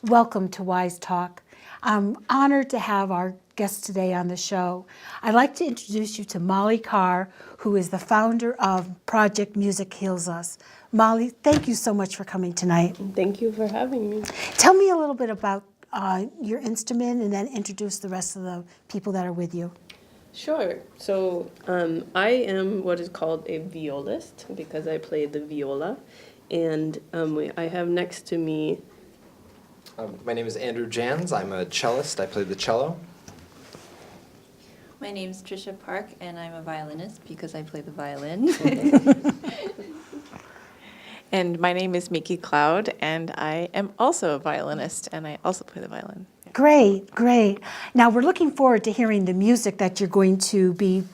Welcome to Wyse Talk. I'm honored to have our guest today on the show. I'd like to introduce you to Molly Carr, who is the founder of Project Music Heals Us. Molly, thank you so much for coming tonight. Thank you for having me. Tell me a little bit about your instrument and then introduce the rest of the people that are with you. Sure. So I am what is called a violist because I play the viola. And I have next to me... My name is Andrew Jans. I'm a cellist. I play the cello. My name's Trisha Park, and I'm a violinist because I play the violin. And my name is Miki Cloud, and I am also a violinist, and I also play the violin. Great, great. Now we're looking forward to hearing the music that you're going to be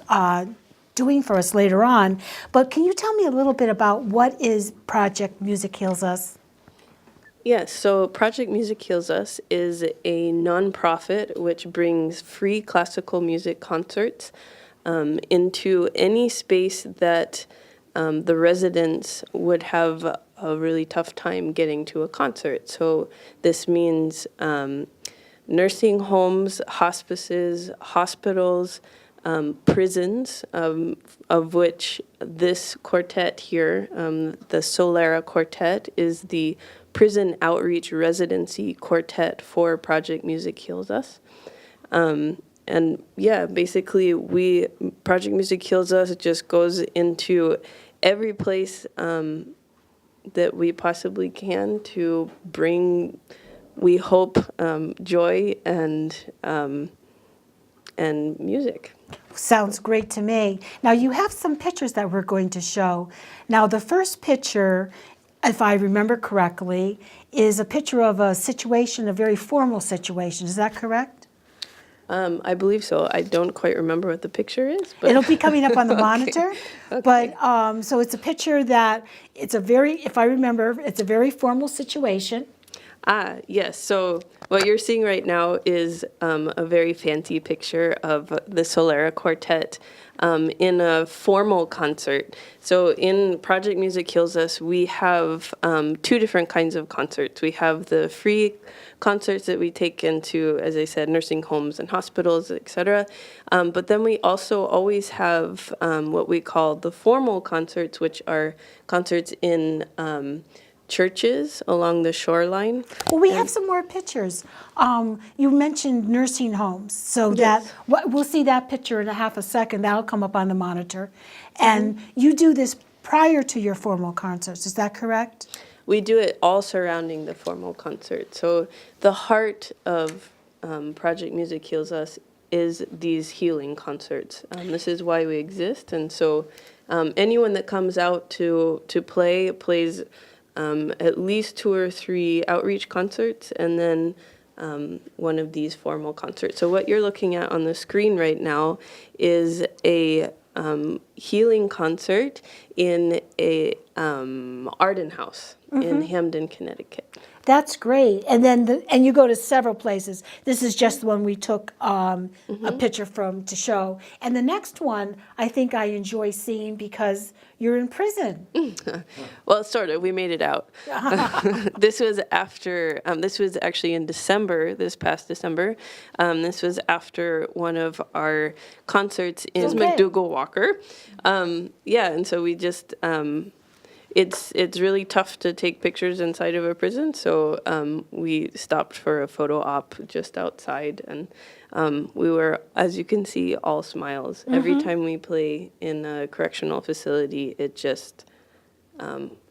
doing for us later on. But can you tell me a little bit about what is Project Music Heals Us? Yes, so Project Music Heals Us is a nonprofit which brings free classical music concerts into any space that the residents would have a really tough time getting to a concert. So this means nursing homes, hospices, hospitals, prisons, of which this quartet here, the Solera Quartet, is the prison outreach residency quartet for Project Music Heals Us. And yeah, basically Project Music Heals Us, it just goes into every place that we possibly can to bring, we hope, joy and music. Sounds great to me. Now you have some pictures that we're going to show. Now the first picture, if I remember correctly, is a picture of a situation, a very formal situation. Is that correct? I believe so. I don't quite remember what the picture is. But It'll be coming up on the monitor. Okay. But so it's a picture that it's a very, if I remember, it's a very formal situation. Yes. So what you're seeing right now is a very fancy picture of the Solera Quartet in a formal concert. So in Project Music Heals Us, we have two different kinds of concerts. We have the free concerts that we take into, as I said, nursing homes and hospitals, etc. But then we also always have what we call the formal concerts, which are concerts in churches along the shoreline. Well, we have some more pictures. You mentioned nursing homes, so Yes. that we'll see that picture in a half a second. That'll come up on the monitor. And you do this prior to your formal concerts, is that correct? We do it all surrounding the formal concert. So the heart of Project Music Heals Us is these healing concerts. This is why we exist. And so anyone that comes out to play plays at least 2 or 3 outreach concerts and then one of these formal concerts. So what you're looking at on the screen right now is a healing concert in a Arden House in Hamden, Connecticut. That's great. And then and you go to several places. This is just the one we took a picture from to show. And the next one I think I enjoy seeing because you're in prison. Well, sort of. We made it out. This was after, this was actually in December, this past December. This was after one of our concerts in McDougall Walker. Yeah, and so we just... It's really tough to take pictures inside of a prison, so we stopped for a photo op just outside, and we were, as you can see, all smiles. Every time we play in a correctional facility, it just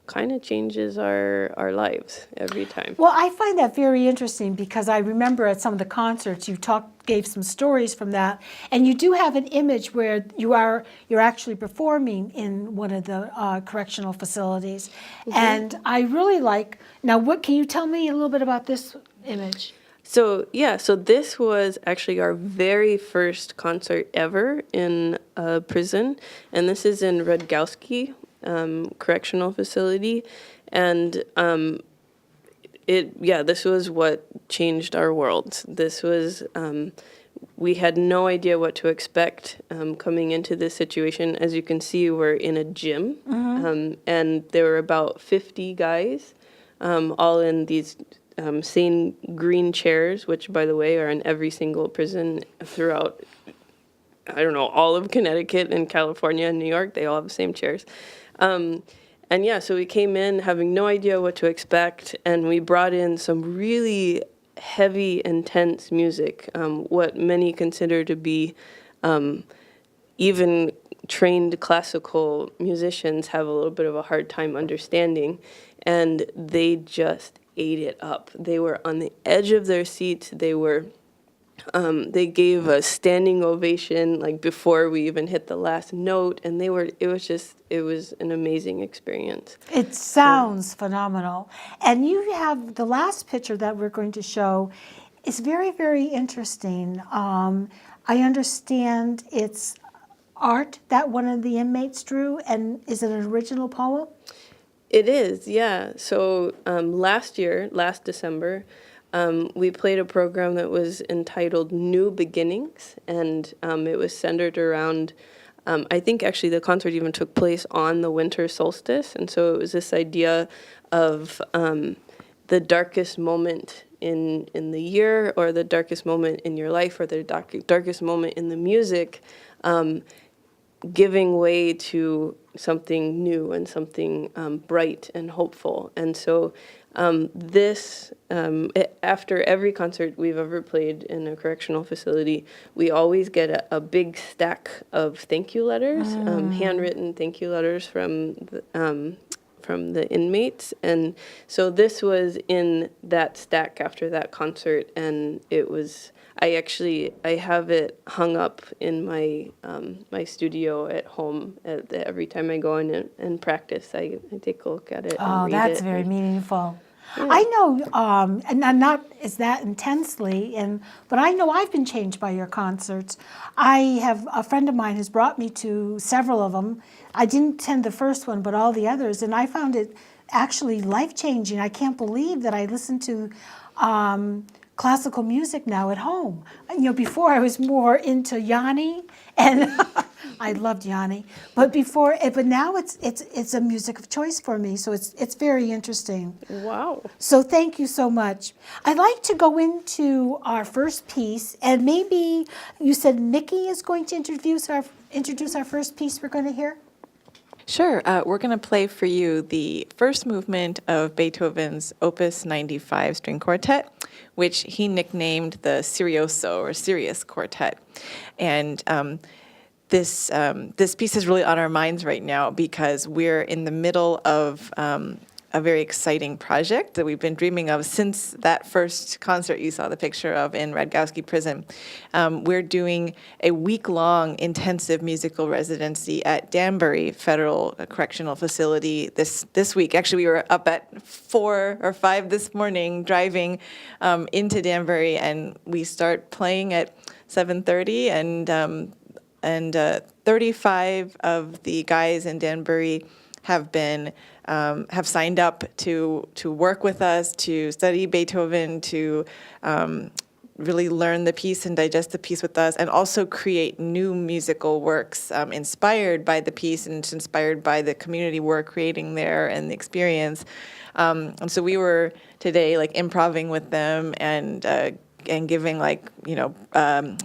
kind of changes our lives every time. Well, I find that very interesting because I remember at some of the concerts you gave some stories from that, and you do have an image where you're actually performing in one of the correctional facilities, and I really like. Now, what can you tell me a little bit about this image? So yeah, so this was actually our very first concert ever in a prison, and this is in Rudgowski Correctional Facility, and this was what changed our world. This was we had no idea what to expect coming into this situation. As you can see, we're in a gym, and there were about 50 guys, all in these same green chairs, which, by the way, are in every single prison throughout, I don't know, all of Connecticut and California and New York. They all have the same chairs. And yeah, so we came in having no idea what to expect, and we brought in some really heavy, intense music, what many consider to be even trained classical musicians have a little bit of a hard time understanding, and they just ate it up. They were on the edge of their seats. They gave a standing ovation like before we even hit the last note, and it was an amazing experience. It sounds phenomenal. And you have the last picture that we're going to show is very, very interesting. I understand it's art that one of the inmates drew, and is it an original poem? It is, yeah. So last December, we played a program that was entitled New Beginnings, and it was centered around, I think actually the concert even took place on the winter solstice, and so it was this idea of the darkest moment in the year, or the darkest moment in your life, or the darkest moment in the music, giving way to something new and something bright and hopeful. And so after every concert we've ever played in a correctional facility, we always get a big stack of thank you letters, handwritten thank you letters from the inmates. And so this was in that stack after that concert, and it was, I have it hung up in my my studio at home. Every time I go in and practice, I take a look at it and read That's it. very meaningful. Yeah. I know, and I'm not as that intensely, but I know I've been changed by your concerts. I have a friend of mine has brought me to several of them. I didn't attend the first one, but all the others, and I found it actually life-changing. I can't believe that I listen to classical music now at home. You know, before I was more into Yanni, and I loved Yanni, but now it's a music of choice for me. So it's very interesting. Wow. So thank you so much. I'd like to go into our first piece, and maybe you said Mickey is going to introduce our first piece we're going to hear. Sure. We're going to play for you the first movement of Beethoven's Opus 95 string quartet, which he nicknamed the Serioso, or Serious Quartet. And this piece is really on our minds right now because we're in the middle of a very exciting project that we've been dreaming of since that first concert you saw the picture of in Radgowski Prison. We're doing a week-long intensive musical residency at Danbury Federal Correctional Facility this week. Actually, we were up at 4 or 5 this morning driving into Danbury, and we start playing at 7:30, and 35 of the guys in Danbury have signed up to work with us, to study Beethoven, to really learn the piece and digest the piece with us, and also create new musical works inspired by the piece and inspired by the community we're creating there and the experience. And so we were today like improvising with them and giving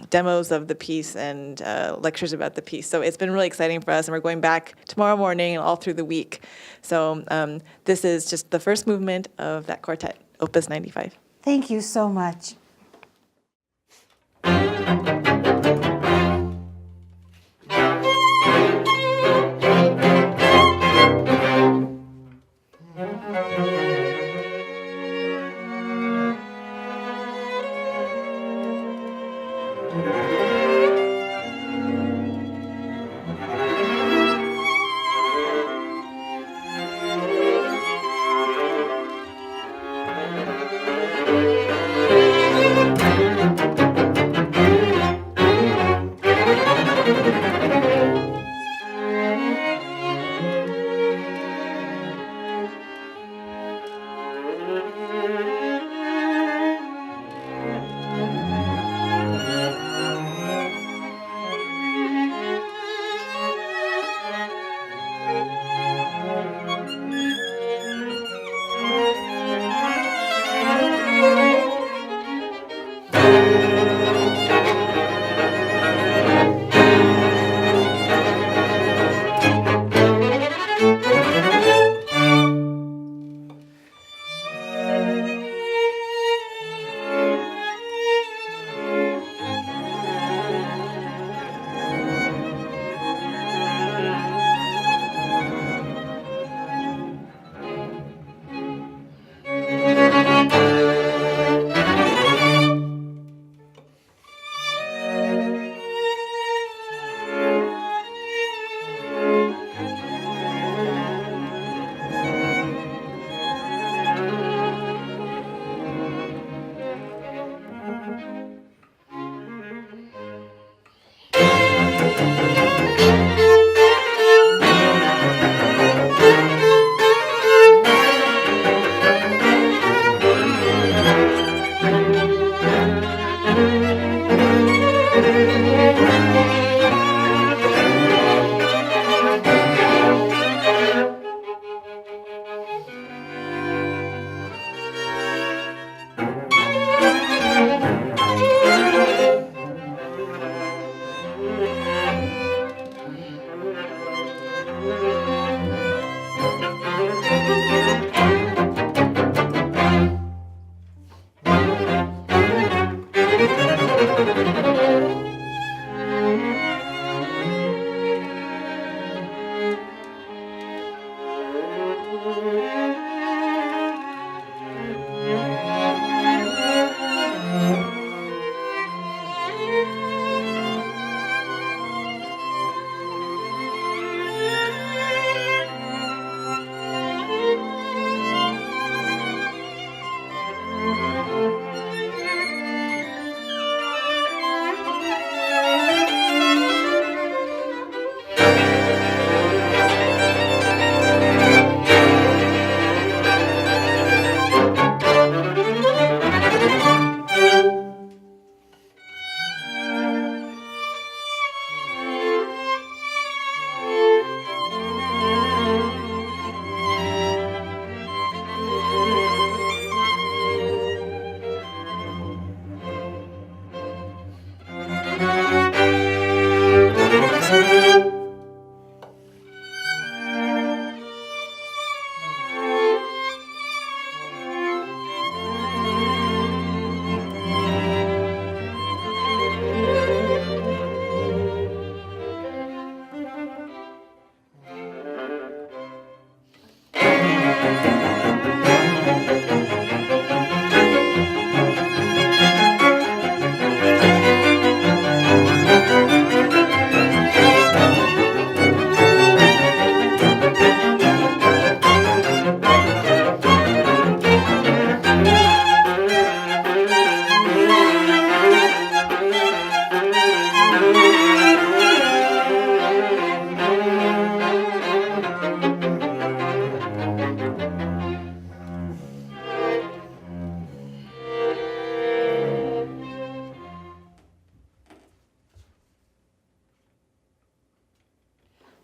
demos of the piece and lectures about the piece. So it's been really exciting for us, and we're going back tomorrow morning and all through the week. So this is just the first movement of that quartet, Opus 95. Thank you so much.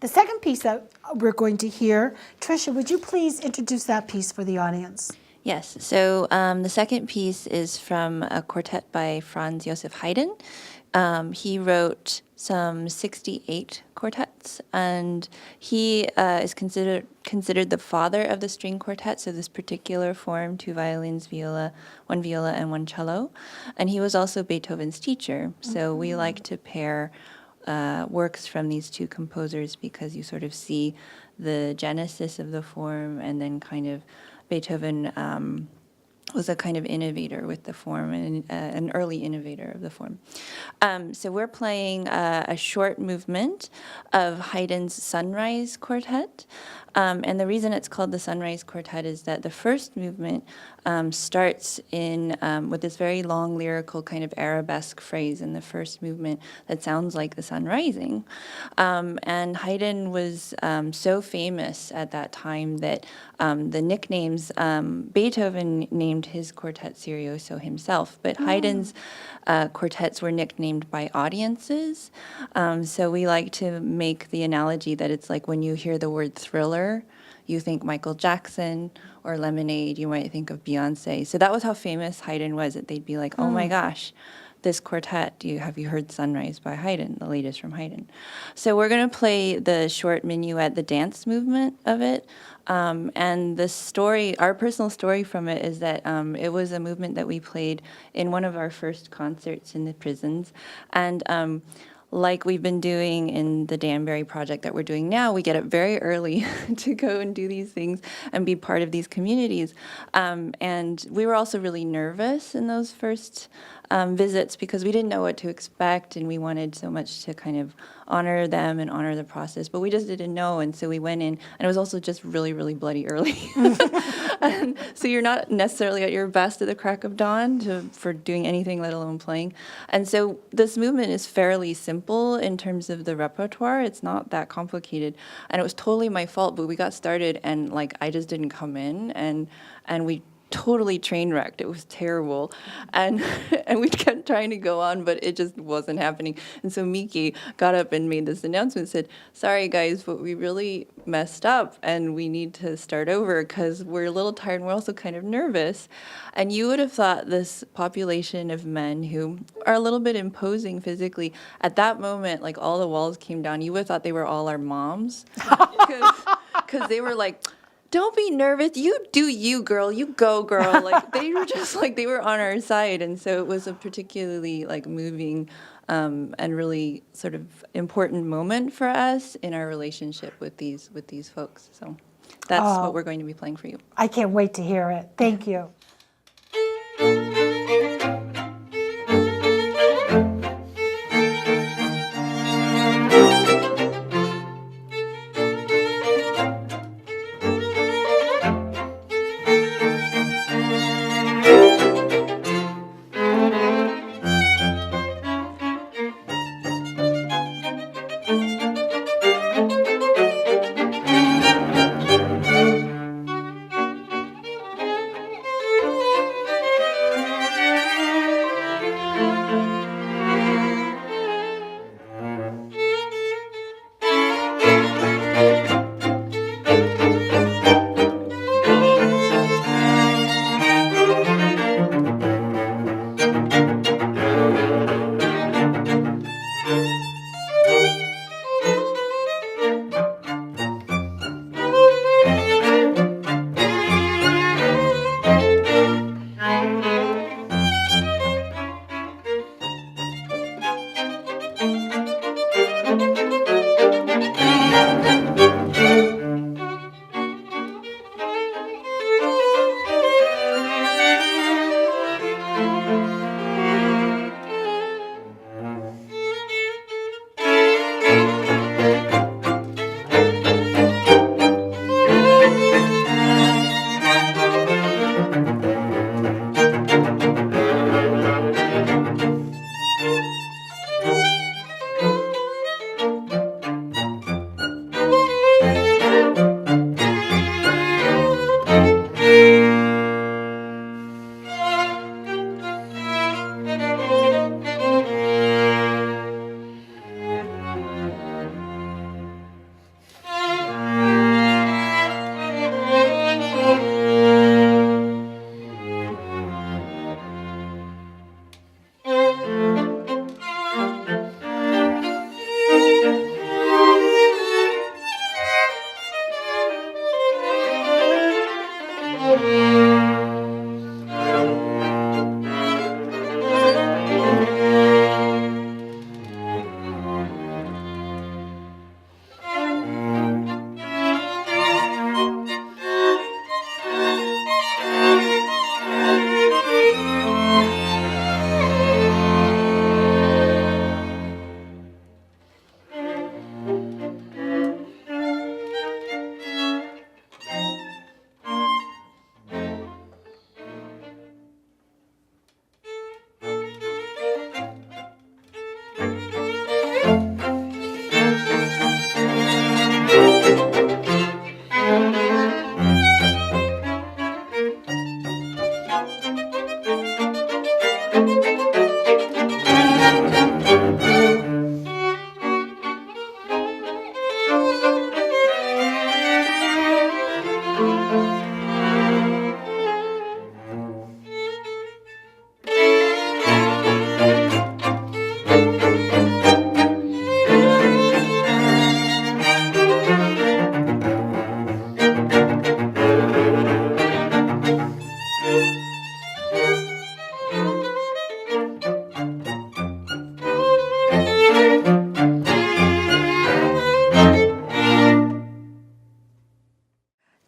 The second piece that we're going to hear, Tricia, would you please introduce that piece for the audience? Yes. So the second piece is from a quartet by Franz Joseph Haydn. He wrote some 68 quartets, and he is considered the father of the string quartet. So this particular form, 2 violins, one viola, and 1 cello. And he was also Beethoven's teacher. So we like to pair works from these 2 composers because you sort of see the genesis of the form, and then kind of Beethoven was a kind of innovator with the form, and an early innovator of the form. So we're playing a short movement of Haydn's Sunrise Quartet. And the reason it's called the Sunrise Quartet is that the first movement starts in with this very long lyrical kind of arabesque phrase in the first movement that sounds like the sun rising. And Haydn was so famous at that time that the nicknames, Beethoven named his quartet Serioso himself, but Haydn's quartets were nicknamed by audiences. So we like to make the analogy that it's like when you hear the word thriller, you think Michael Jackson, or Lemonade, you might think of Beyonce. So that was how famous Haydn was, that they'd be like, oh my gosh, this quartet, have you heard Sunrise by Haydn, the latest from Haydn? So we're going to play the short minuet, the dance movement of it. And the story, our personal story from it is that it was a movement that we played in one of our first concerts in the prisons. And like we've been doing in the Danbury project that we're doing now, we get up very early to go and do these things and be part of these communities. And we were also really nervous in those first visits because we didn't know what to expect, and we wanted so much to kind of honor them and honor the process, but we just didn't know. And so we went in, and it was also just really, really bloody early. And so you're not necessarily at your best at the crack of dawn for doing anything, let alone playing. And so this movement is fairly simple in terms of the repertoire. It's not that complicated. And it was totally my fault, but we got started, and like I just didn't come in, and we totally train wrecked. It was terrible. And we kept trying to go on, but it just wasn't happening. And so Miki got up and made this announcement, said, sorry guys, but we really messed up and we need to start over because we're a little tired and we're also kind of nervous. And you would have thought this population of men who are a little bit imposing physically, at that moment, like all the walls came down, you would have thought they were all our moms. Because they were like, don't be nervous. You do you, girl. You go, girl. Like they were just like they were on our side, and so it was a particularly like moving and really sort of important moment for us in our relationship with these folks. So that's what we're going to be playing for you. I can't wait to hear it. Thank you.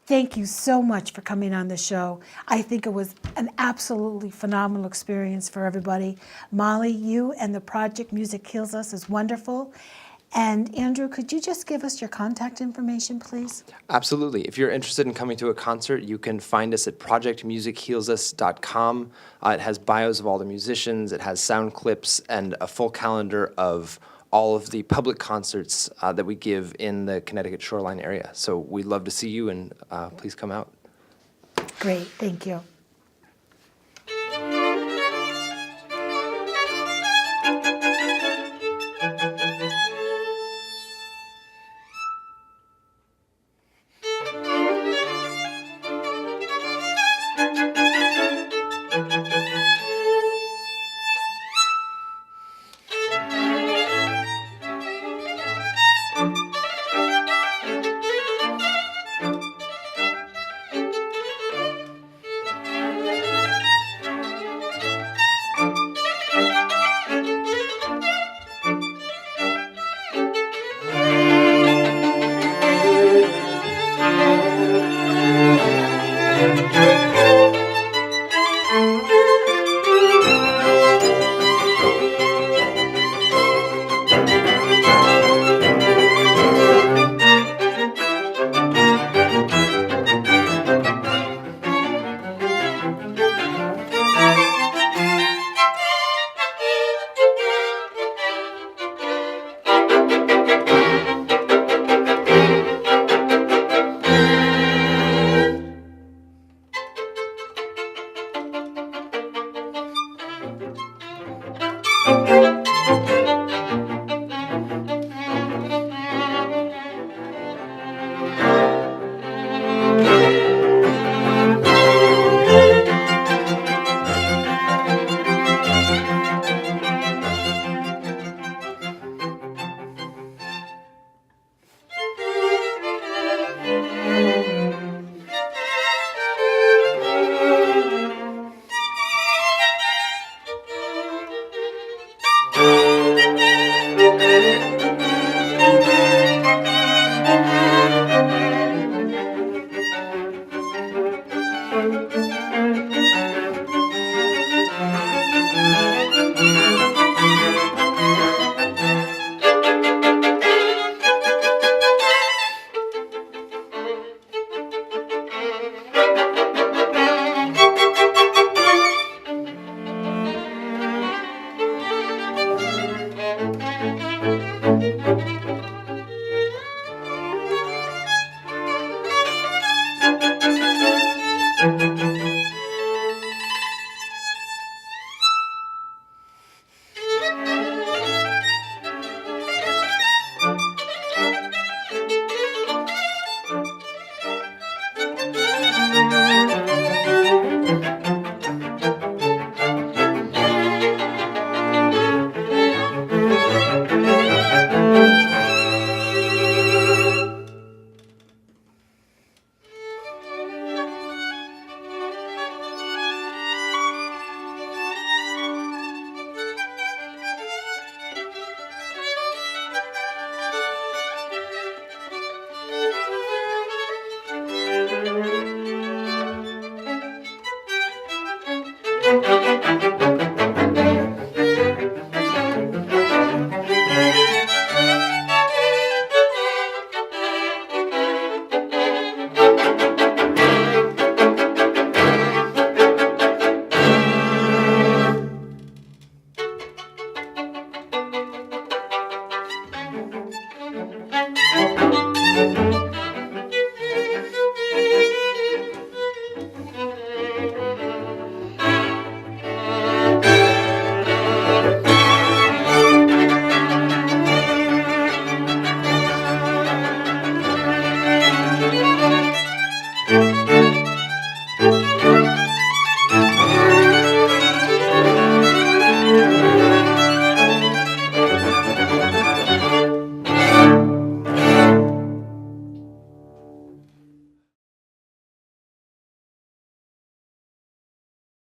Thank you so much for coming on the show. I think it was an absolutely phenomenal experience for everybody. Molly, you and the project Music Heals Us is wonderful. And Andrew, could you just give us your contact information, please? Absolutely. If you're interested in coming to a concert, you can find us at projectmusichealsus.com. It has bios of all the musicians, it has sound clips, and a full calendar of all of the public concerts that we give in the Connecticut shoreline area. So we'd love to see you, and please come out. Great, thank you.